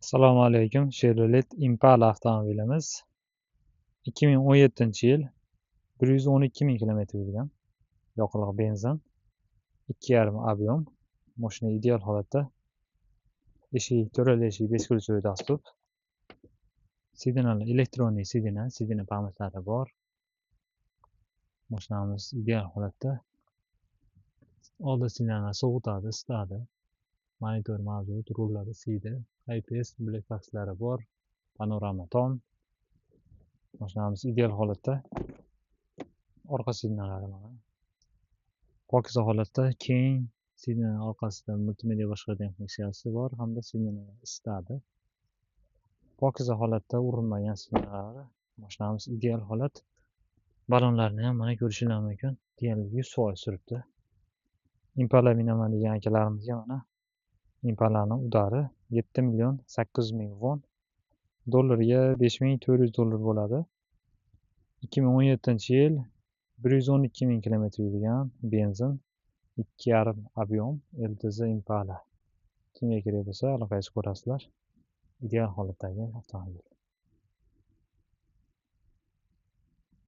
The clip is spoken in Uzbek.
Assalomu alaykum. Chevrolet Impala avtomobilimiz 2017-yil 112 ming kilometr yurgan. Yoqilg'i benzin, 2,5 объем. Mashina ideal holatda. To'rali eshik, 5 ключевой достуp. Sidinalar elektronli sidina pamyatlari bor. Mashinamiz ideal holatda. Oldi sidinalar sovutadi, isitadi. Monitor mavjud, rullari siydi. IPS black boxlari bor. Panorama tom. Mashinamiz ideal holatda. Orqa sidinalari mana. Pokiza holatda. Keng sidina orqasida multimedia boshqaradigan funksiyasi bor hamda sidinalar isitadi. Pokiza holatda urilmagan sidinalar. Mashinamiz ideal holat. Balonlarni ham mana ko'rishingiz mumkin. Deyarli 100% suribdi. Impala minaman degan akalarimizga mana Impalaning udari 7,800,000 won. Dollarga $5,400 bo'ladi. 2017-yil 112 ming kilometr yurgan benzin 2,5 объем LTZ Impala. Kimga kerak bo'lsa aloqangizni ko'rasizlar. Ideal holatdagi avtomobil.